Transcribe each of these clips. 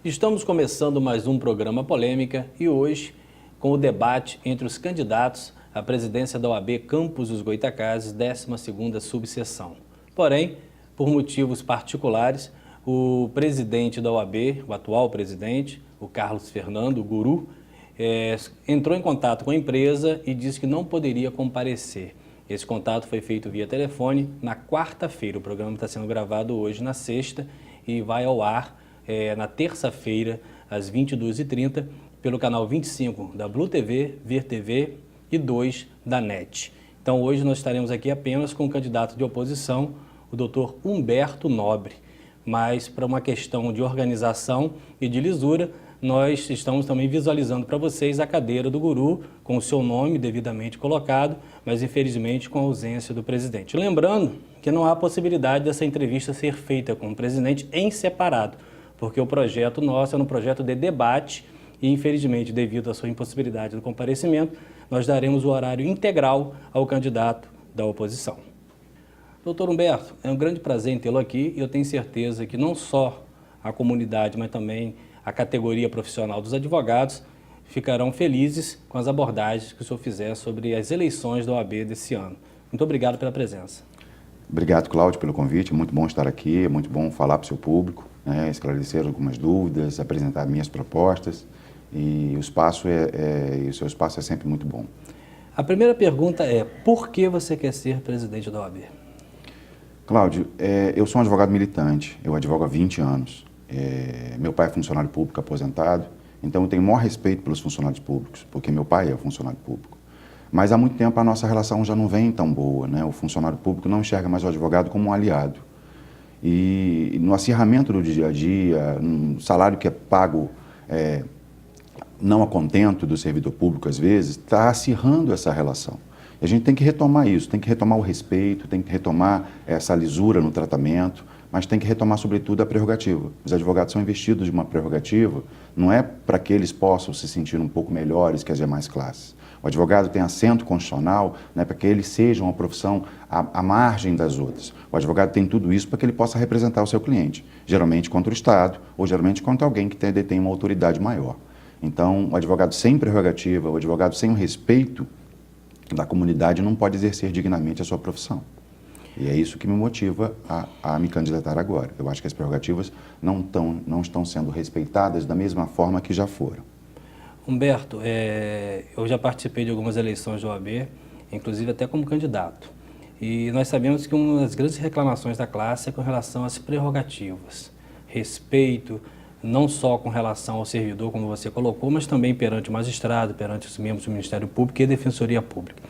Estamos começando mais um programa Polêmica e hoje com o debate entre os candidatos à presidência da OAB Campos dos Goytacazes, 12ª subseção. Porém, por motivos particulares, o presidente da OAB, o atual presidente, o Carlos Fernando, o Guru, entrou em contato com a empresa e disse que não poderia comparecer. Esse contato foi feito via telefone na quarta-feira. O programa está sendo gravado hoje na sexta e vai ao ar na terça-feira, às 22h30, pelo canal 25 da Blue TV, Ver TV e 2 da NET. Então hoje nós estaremos aqui apenas com o candidato de oposição, o Dr. Humberto Nobre. Mas para uma questão de organização e de lisura, nós estamos também visualizando para vocês a cadeira do Guru, com o seu nome devidamente colocado, mas infelizmente com a ausência do presidente. Lembrando que não há possibilidade dessa entrevista ser feita com o presidente em separado, porque o projeto nosso é um projeto de debate e, infelizmente, devido à sua impossibilidade do comparecimento, nós daremos o horário integral ao candidato da oposição. Doutor Humberto, é um grande prazer em tê-lo aqui e eu tenho certeza que não só a comunidade, mas também a categoria profissional dos advogados ficarão felizes com as abordagens que o senhor fizer sobre as eleições da OAB desse ano. Muito obrigado pela presença. Obrigado, Cláudio, pelo convite. É muito bom estar aqui, é muito bom falar para o seu público, esclarecer algumas dúvidas, apresentar minhas propostas e o seu espaço é sempre muito bom. A primeira pergunta é, por que você quer ser presidente da OAB? Cláudio, eu sou um advogado militante, eu advogo há 20 anos. Meu pai é funcionário público aposentado, então eu tenho o maior respeito pelos funcionários públicos, porque meu pai é funcionário público. Mas há muito tempo a nossa relação já não vem tão boa, né? O funcionário público não enxerga mais o advogado como um aliado. E no acirramento do dia a dia, um salário que é pago não a contento do servidor público às vezes, está acirrando essa relação. E a gente tem que retomar isso, tem que retomar o respeito, tem que retomar essa lisura no tratamento, mas tem que retomar, sobretudo, a prerrogativa. Os advogados são investidos de uma prerrogativa, não é para que eles possam se sentir um pouco melhores que as demais classes. O advogado tem assento constitucional, né, para que ele seja uma profissão à margem das outras. O advogado tem tudo isso para que ele possa representar o seu cliente, geralmente contra o Estado ou geralmente contra alguém que detém uma autoridade maior. Então, o advogado sem prerrogativa, o advogado sem o respeito da comunidade não pode exercer dignamente a sua profissão. E é isso que me motiva a me candidatar agora. Eu acho que as prerrogativas não estão sendo respeitadas da mesma forma que já foram. Humberto, eu já participei de algumas eleições da OAB, inclusive até como candidato. E nós sabemos que uma das grandes reclamações da classe é com relação às prerrogativas. Respeito, não só com relação ao servidor, como você colocou, mas também perante o magistrado, perante os membros do Ministério Público e a Defensoria Pública.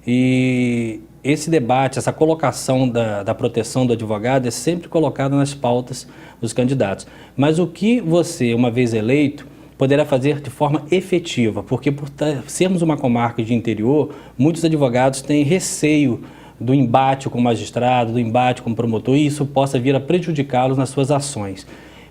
E esse debate, essa colocação da proteção do advogado é sempre colocada nas pautas dos candidatos. Mas o que você, uma vez eleito, poderá fazer de forma efetiva? Porque por sermos uma comarca de interior, muitos advogados têm receio do embate com o magistrado, do embate com o promotor, e isso possa vir a prejudicá-los nas suas ações.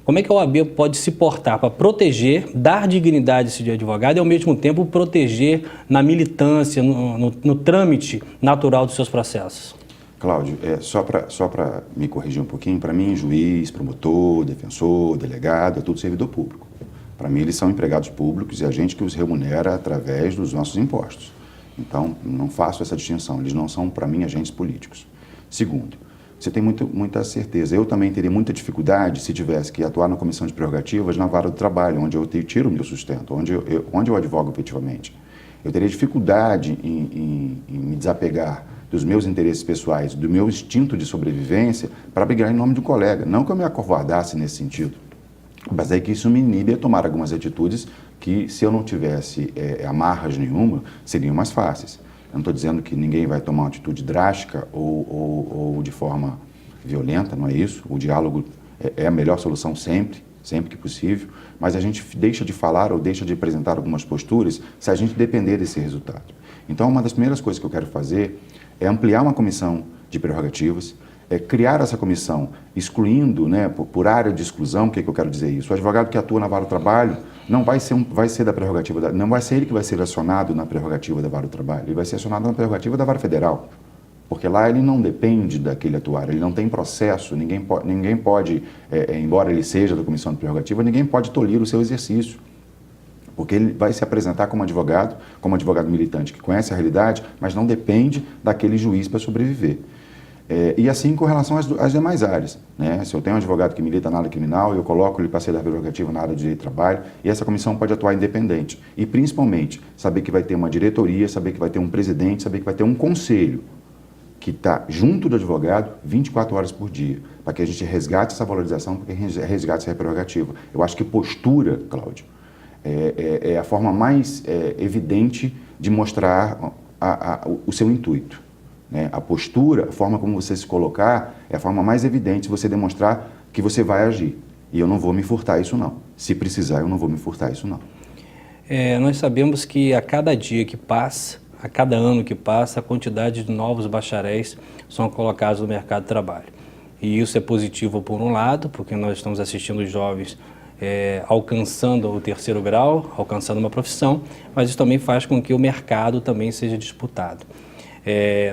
Como é que a OAB pode se portar para proteger, dar dignidade a esse advogado e, ao mesmo tempo, proteger na militância, no trâmite natural dos seus processos? Cláudio, só para me corrigir um pouquinho, para mim, juiz, promotor, defensor, delegado, é tudo servidor público. Para mim, eles são empregados públicos e a gente que os remunera através dos nossos impostos. Então, não faço essa distinção, eles não são, para mim, agentes políticos. Segundo, você tem muita certeza. Eu também teria muita dificuldade se tivesse que atuar na comissão de prerrogativas na vara do trabalho, onde eu tiro o meu sustento, onde eu advogo efetivamente. Eu teria dificuldade em me desapegar dos meus interesses pessoais, do meu instinto de sobrevivência, para brigar em nome de um colega. Não que eu me acovardasse nesse sentido, mas é que isso me inibe a tomar algumas atitudes que, se eu não tivesse amarras nenhuma, seriam mais fáceis. Eu não estou dizendo que ninguém vai tomar uma atitude drástica ou de forma violenta, não é isso. O diálogo é a melhor solução sempre que possível, mas a gente deixa de falar ou deixa de apresentar algumas posturas se a gente depender desse resultado. Então, uma das primeiras coisas que eu quero fazer é ampliar uma comissão de prerrogativas, criar essa comissão excluindo, né, por área de exclusão. O que eu quero dizer isso? O advogado que atua na vara do trabalho não vai ser da prerrogativa, não vai ser ele que vai ser acionado na prerrogativa da vara do trabalho, ele vai ser acionado na prerrogativa da vara federal. Porque lá ele não depende daquele atuário, ele não tem processo, ninguém pode embora ele seja da comissão de prerrogativa, ninguém pode tolir o seu exercício. Porque ele vai se apresentar como advogado militante que conhece a realidade, mas não depende daquele juiz para sobreviver. E assim com relação às demais áreas, né? Se eu tenho um advogado que milita na área criminal, eu coloco ele para ser da prerrogativa na área de direito do trabalho, e essa comissão pode atuar independente. E principalmente, saber que vai ter uma diretoria, saber que vai ter um presidente, saber que vai ter um conselho que está junto do advogado 24 horas por dia, para que a gente resgate essa valorização, para que a gente resgate essa prerrogativa. Eu acho que postura, Cláudio, é a forma mais evidente de mostrar o seu intuito. Né? A postura, a forma como você se colocar, é a forma mais evidente de você demonstrar que você vai agir. E eu não vou me furtar isso não. Se precisar, eu não vou me furtar isso não. Nós sabemos que a cada dia que passa, a cada ano que passa, a quantidade de novos bacharéis são colocados no mercado de trabalho. E isso é positivo por um lado, porque nós estamos assistindo os jovens alcançando o 3º grau, alcançando uma profissão, mas isso também faz com que o mercado também seja disputado.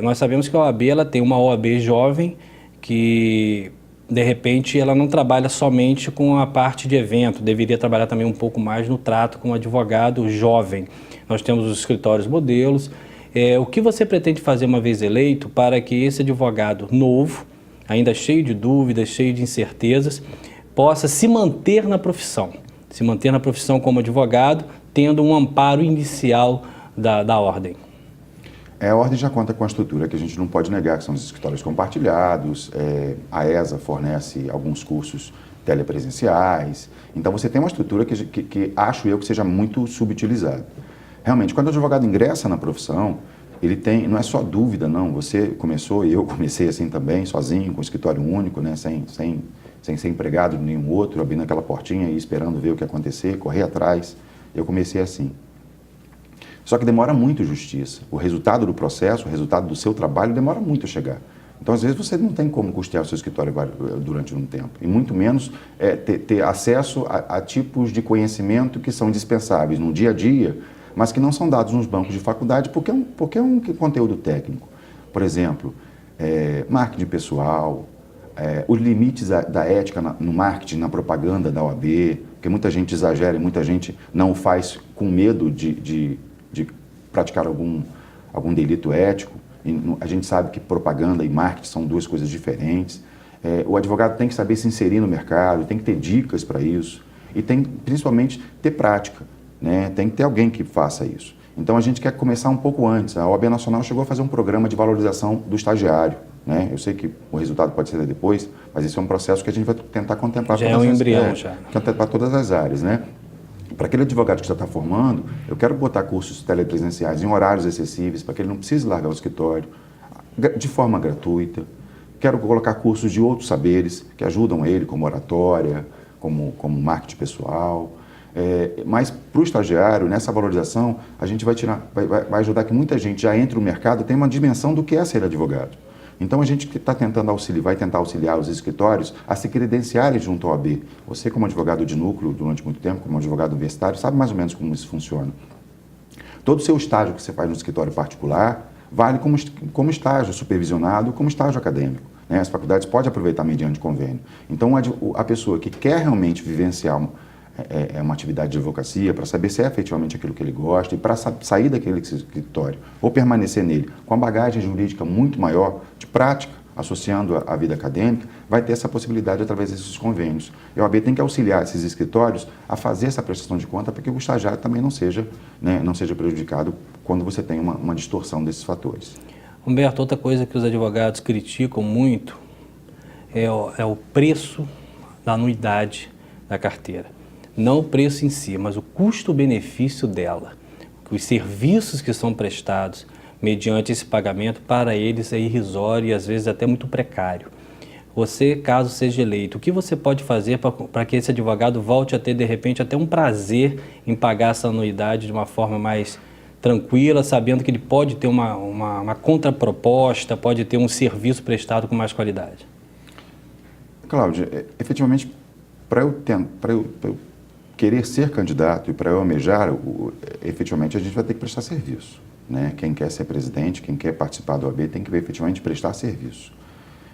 Nós sabemos que a OAB ela tem uma OAB jovem que, de repente, ela não trabalha somente com a parte de evento, deveria trabalhar também um pouco mais no trato com o advogado jovem. Nós temos os escritórios modelos. O que você pretende fazer uma vez eleito para que esse advogado novo, ainda cheio de dúvidas, cheio de incertezas, possa se manter na profissão como advogado, tendo um amparo inicial da ordem? A ordem já conta com a estrutura que a gente não pode negar, que são os escritórios compartilhados, a ESA fornece alguns cursos telepresenciais, então você tem uma estrutura que acho eu que seja muito subutilizada. Realmente, quando o advogado ingressa na profissão, ele tem, não é só dúvida, não, você começou, e eu comecei assim também, sozinho, com escritório único, né, sem ser empregado de nenhum outro, abrindo aquela portinha e esperando ver o que ia acontecer, correr atrás, eu comecei assim. Só que demora muito justiça. O resultado do processo, o resultado do seu trabalho demora muito a chegar. Então, às vezes, você não tem como custear o seu escritório durante um tempo. E muito menos ter acesso a tipos de conhecimento que são indispensáveis no dia a dia, mas que não são dados nos bancos de faculdade porque é um conteúdo técnico. Por exemplo, marketing pessoal, os limites da ética no marketing, na propaganda da OAB, porque muita gente exagera e muita gente não o faz com medo de praticar algum delito ético. E a gente sabe que propaganda e marketing são duas coisas diferentes. O advogado tem que saber se inserir no mercado, tem que ter dicas para isso e tem principalmente ter prática, né? Tem que ter alguém que faça isso. Então a gente quer começar um pouco antes. A OAB Nacional chegou a fazer um programa de valorização do estagiário, né? Eu sei que o resultado pode ser depois, mas esse é um processo que a gente vai tentar contemplar. Já é um embrião, já. Contemplar todas as áreas, né? Para aquele advogado que já está formando, eu quero botar cursos telepresenciais em horários acessíveis, para que ele não precise largar o escritório, de forma gratuita. Quero colocar cursos de outros saberes que ajudam ele, como oratória, como marketing pessoal. Mas para o estagiário, nessa valorização, a gente vai ajudar que muita gente já entre no mercado, tem uma dimensão do que é ser advogado. Então a gente está tentando vai tentar auxiliar os escritórios a se credenciarem junto à OAB. Você, como advogado de núcleo durante muito tempo, como advogado universitário, sabe mais ou menos como isso funciona. Todo o seu estágio que você faz no escritório particular vale como estágio supervisionado, como estágio acadêmico, né? As faculdades podem aproveitar mediante convênio. Então a pessoa que quer realmente vivenciar uma atividade de advocacia, para saber se é efetivamente aquilo que ele gosta e para sair daquele escritório ou permanecer nele com a bagagem jurídica muito maior de prática, associando à vida acadêmica, vai ter essa possibilidade através desses convênios. E a OAB tem que auxiliar esses escritórios a fazer essa prestação de conta para que o estagiário também não seja prejudicado quando você tem uma distorção desses fatores. Humberto, outra coisa que os advogados criticam muito é o preço da anuidade da carteira. Não o preço em si, mas o custo-benefício dela. Os serviços que são prestados mediante esse pagamento, para eles é irrisório e às vezes até muito precário. Você, caso seja eleito, o que você pode fazer para que esse advogado volte a ter, de repente, até um prazer em pagar essa anuidade de uma forma mais tranquila, sabendo que ele pode ter uma contraproposta, pode ter um serviço prestado com mais qualidade? Cláudia, efetivamente, para eu querer ser candidato e para eu almejar, efetivamente a gente vai ter que prestar serviço. né? Quem quer ser presidente, quem quer participar da OAB tem que efetivamente prestar serviço.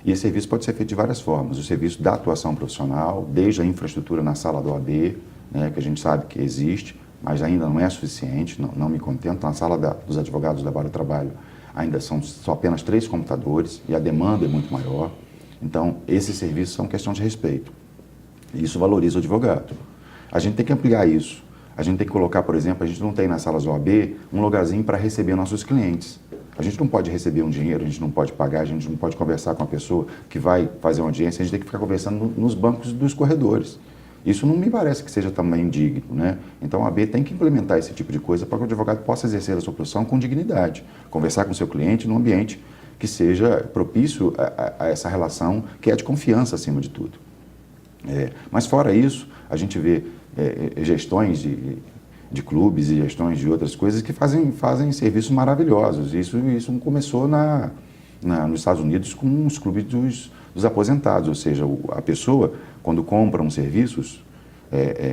E esse serviço pode ser feito de várias formas. O serviço da atuação profissional, desde a infraestrutura na sala da OAB, né, que a gente sabe que existe, mas ainda não é suficiente, não me contento. Na sala dos advogados da Vara do Trabalho ainda são só apenas 3 computadores e a demanda é muito maior. Então, esses serviços são questão de respeito. E isso valoriza o advogado. A gente tem que ampliar isso. A gente tem que colocar, por exemplo, a gente não tem nas salas da OAB um lugarzinho para receber nossos clientes. A gente não pode receber um dinheiro, a gente não pode pagar, a gente não pode conversar com a pessoa que vai fazer uma audiência, a gente tem que ficar conversando nos bancos dos corredores. Isso não me parece que seja também digno, né? Então a OAB tem que implementar esse tipo de coisa para que o advogado possa exercer a sua profissão com dignidade, conversar com o seu cliente num ambiente que seja propício a essa relação que é de confiança acima de tudo. Mas fora isso, a gente vê gestões de clubes e gestões de outras coisas que fazem serviços maravilhosos. Isso começou nos Estados Unidos com os clubes dos aposentados, ou seja, a pessoa, quando compra uns serviços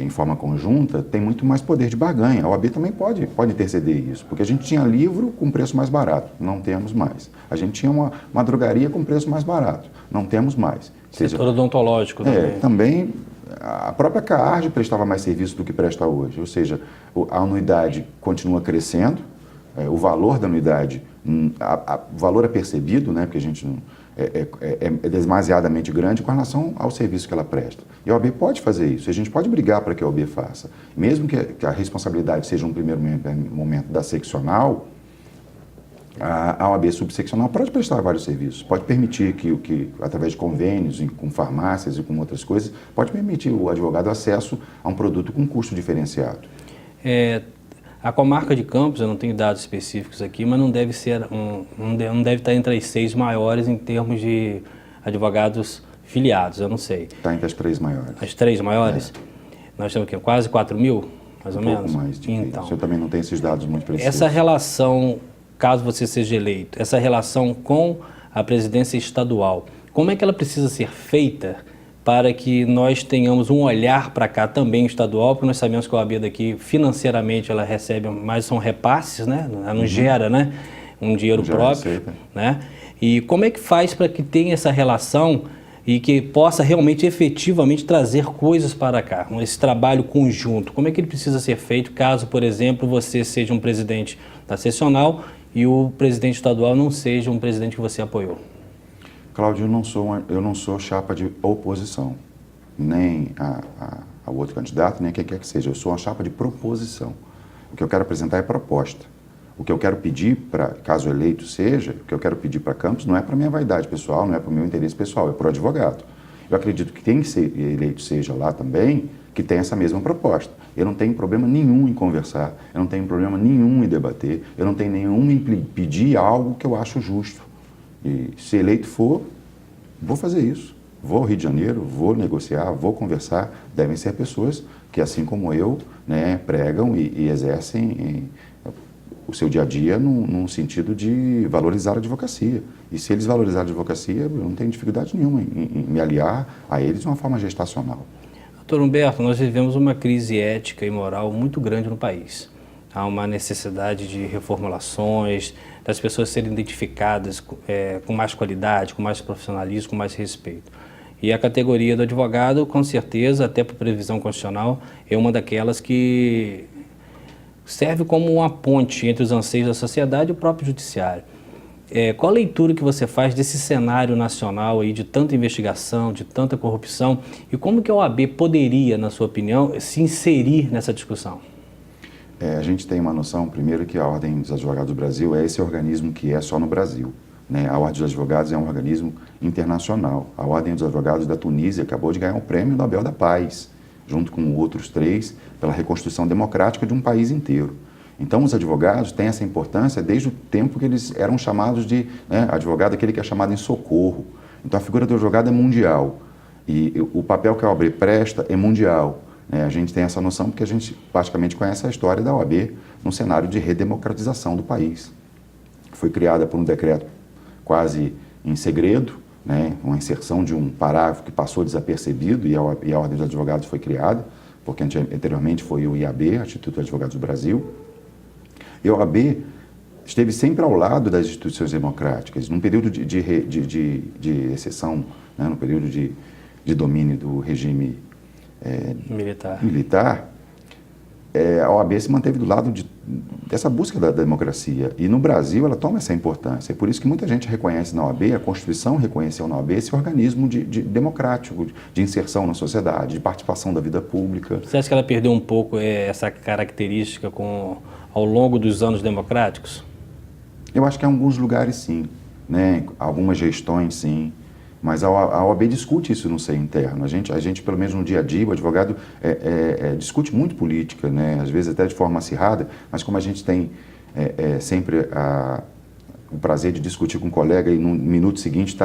em forma conjunta, tem muito mais poder de barganha. A OAB também pode interceder isso, porque a gente tinha livro com preço mais barato, não temos mais. A gente tinha uma drogaria com preço mais barato, não temos mais. Setor odontológico também. Também a própria CAARD prestava mais serviço do que presta hoje, ou seja, a anuidade continua crescendo, o valor da anuidade, o valor é percebido, né, porque a gente não, é demasiadamente grande com relação ao serviço que ela presta. E a OAB pode fazer isso, a gente pode brigar para que a OAB faça. Mesmo que a responsabilidade seja um primeiro momento da seccional, a OAB subseccional pode prestar vários serviços, pode permitir que através de convênios com farmácias e com outras coisas, pode permitir o advogado acesso a um produto com custo diferenciado. A comarca de Campos, eu não tenho dados específicos aqui, mas não deve estar entre as 6 maiores em termos de advogados filiados, eu não sei. Está entre as 3 maiores. As 3 maiores? Nós temos quase 4 mil, mais ou menos? Um pouco mais de então. Eu também não tenho esses dados muito precisos. Essa relação, caso você seja eleito, essa relação com a presidência estadual, como é que ela precisa ser feita para que nós tenhamos um olhar para cá também estadual, porque nós sabemos que a OAB daqui, financeiramente, ela recebe, mas são repasses, né? Ela não gera, né, um dinheiro próprio, né? E como é que faz para que tenha essa relação e que possa realmente, efetivamente, trazer coisas para cá, esse trabalho conjunto? Como é que ele precisa ser feito caso, por exemplo, você seja um presidente da seccional e o presidente estadual não seja um presidente que você apoiou? Cláudio, eu não sou chapa de oposição, nem ao outro candidato, nem a quem quer que seja. Eu sou uma chapa de proposição. O que eu quero apresentar é proposta. O que eu quero pedir, caso eleito seja, o que eu quero pedir para Campos não é para minha vaidade pessoal, não é para o meu interesse pessoal, é para o advogado. Eu acredito que quem eleito seja lá também, que tem essa mesma proposta. Eu não tenho problema nenhum em conversar, eu não tenho problema nenhum em debater, eu não tenho nenhum em pedir algo que eu acho justo. E se eleito for, vou fazer isso. Vou ao Rio de Janeiro, vou negociar, vou conversar. Devem ser pessoas que, assim como eu, né, pregam e exercem o seu dia a dia num sentido de valorizar a advocacia. E se eles valorizarem a advocacia, eu não tenho dificuldade nenhuma em me aliar a eles de uma forma gestacional. Doutor Humberto, nós vivemos uma crise ética e moral muito grande no país. Há uma necessidade de reformulações, das pessoas serem identificadas com mais qualidade, com mais profissionalismo, com mais respeito. E a categoria do advogado, com certeza, até por previsão constitucional, é uma daquelas que serve como uma ponte entre os anseios da sociedade e o próprio judiciário. Qual a leitura que você faz desse cenário nacional aí de tanta investigação, de tanta corrupção, e como que a OAB poderia, na sua opinião, se inserir nessa discussão? A gente tem uma noção, primeiro, que a Ordem dos Advogados do Brasil é esse organismo que é só no Brasil, né? A Ordem dos Advogados é um organismo internacional. A Ordem dos Advogados da Tunísia acabou de ganhar um prêmio Nobel da Paz, junto com outros 3, pela reconstrução democrática de um país inteiro. Então, os advogados têm essa importância desde o tempo que eles eram chamados de, né, advogado, aquele que é chamado em socorro. Então, a figura do advogado é mundial e o papel que a OAB presta é mundial. A gente tem essa noção porque a gente praticamente conhece a história da OAB num cenário de redemocratização do país. Foi criada por um decreto quase em segredo, né, uma inserção de um parágrafo que passou desapercebido e a Ordem dos Advogados foi criada, porque anteriormente foi o IAB, Instituto de Advogados do Brasil. E a OAB esteve sempre ao lado das instituições democráticas, num período de exceção, né, no período de domínio do regime militar, a OAB se manteve do lado dessa busca da democracia. E no Brasil ela toma essa importância. É por isso que muita gente reconhece na OAB, a Constituição reconheceu na OAB esse organismo democrático, de inserção na sociedade, de participação da vida pública. Você acha que ela perdeu um pouco essa característica ao longo dos anos democráticos? Eu acho que em alguns lugares sim, né? Algumas gestões sim. Mas a OAB discute isso no seio interno. A gente, pelo menos no dia a dia, o advogado discute muito política, né? Às vezes até de forma acirrada, mas como a gente tem sempre o prazer de discutir com um colega e no minuto seguinte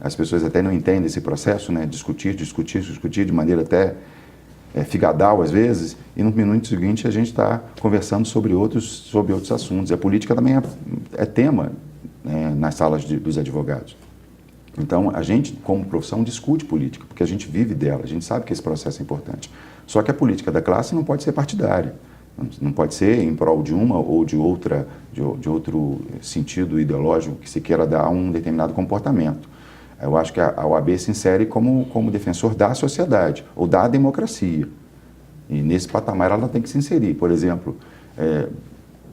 as pessoas até não entendem esse processo, né? Discutir de maneira até figadal às vezes, e no minuto seguinte a gente está conversando sobre outros assuntos. E a política também é tema, né, nas salas dos advogados. Então, a gente, como profissão, discute política, porque a gente vive dela, a gente sabe que esse processo é importante. Só que a política da classe não pode ser partidária, não pode ser em prol de uma ou de outra, de outro sentido ideológico que se queira dar a um determinado comportamento. Eu acho que a OAB se insere como defensor da sociedade, ou da democracia. E nesse patamar ela tem que se inserir. Por exemplo,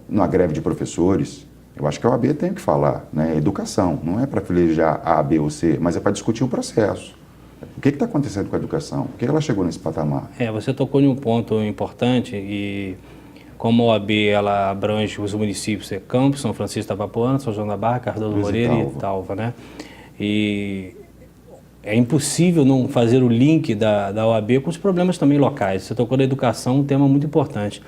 numa greve de professores, eu acho que a OAB tem que falar, né? Educação, não é para privilegiar A, B ou C, mas é para discutir o processo. O que está acontecendo com a educação? Por que ela chegou nesse patamar? Você tocou em um ponto importante e como a OAB ela abrange os municípios de Campos, São Francisco da Papuana, São João da Barra, Cardoso Moreira e Talva, né? E é impossível não fazer o link da OAB com os problemas também locais. Você tocou na educação, um tema muito importante.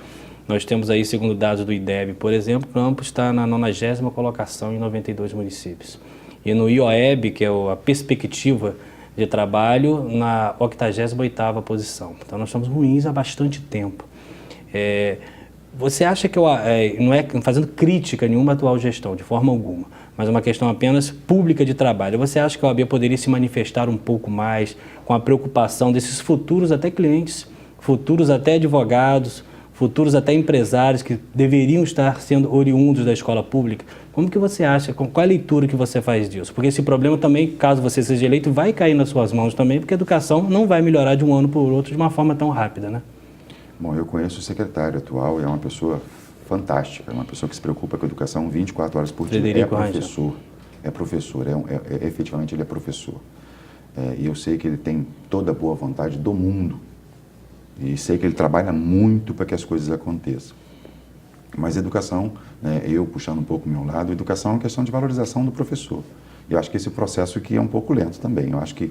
Nós temos aí, segundo dados do IDEB, por exemplo, Campos está na 90ª colocação em 92 municípios. E no IOEB, que é a perspectiva de trabalho, na 88ª posição. Então nós estamos ruins há bastante tempo. Você acha que, não é fazendo crítica a nenhuma atual gestão, de forma alguma, mas uma questão apenas pública de trabalho, você acha que a OAB poderia se manifestar um pouco mais com a preocupação desses futuros até clientes, futuros até advogados, futuros até empresários que deveriam estar sendo oriundos da escola pública? Como que você acha, qual é a leitura que você faz disso? Porque esse problema também, caso você seja eleito, vai cair nas suas mãos também, porque a educação não vai melhorar de um ano para o outro de uma forma tão rápida, né? Bom, eu conheço o secretário atual, é uma pessoa fantástica, é uma pessoa que se preocupa com a educação 24 horas por dia. É professor, efetivamente ele é professor. E eu sei que ele tem toda a boa vontade do mundo. E sei que ele trabalha muito para que as coisas aconteçam. Mas educação, eu puxando um pouco o meu lado, educação é uma questão de valorização do professor. E eu acho que esse processo aqui é um pouco lento também. Eu acho que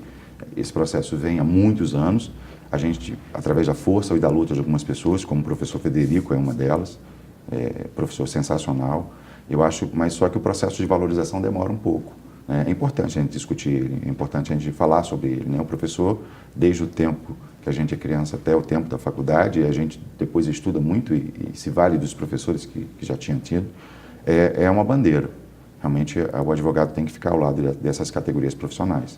esse processo vem há muitos anos. A gente, através da força e da luta de algumas pessoas, como o professor Federico é uma delas, professor sensacional, eu acho, mas só que o processo de valorização demora um pouco. É importante a gente discutir ele, é importante a gente falar sobre ele, né? O professor, desde o tempo que a gente é criança até o tempo da faculdade, a gente depois estuda muito e se vale dos professores que já tinham tido, é uma bandeira. Realmente o advogado tem que ficar ao lado dessas categorias profissionais.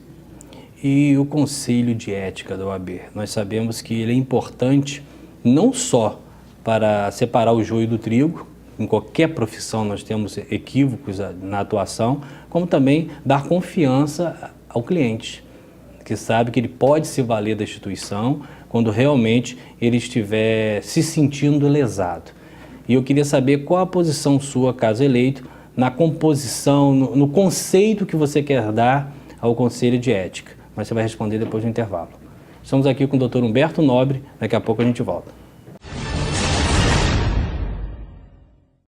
E o Conselho de Ética da OAB? Nós sabemos que ele é importante não só para separar o joio do trigo, em qualquer profissão nós temos equívocos na atuação, como também dar confiança ao cliente, que sabe que ele pode se valer da instituição quando realmente ele estiver se sentindo lesado. E eu queria saber qual a posição sua, caso eleito, na composição, no conceito que você quer dar ao Conselho de Ética. Mas você vai responder depois do intervalo. Estamos aqui com o Dr. Humberto Nobre, daqui a pouco a gente volta.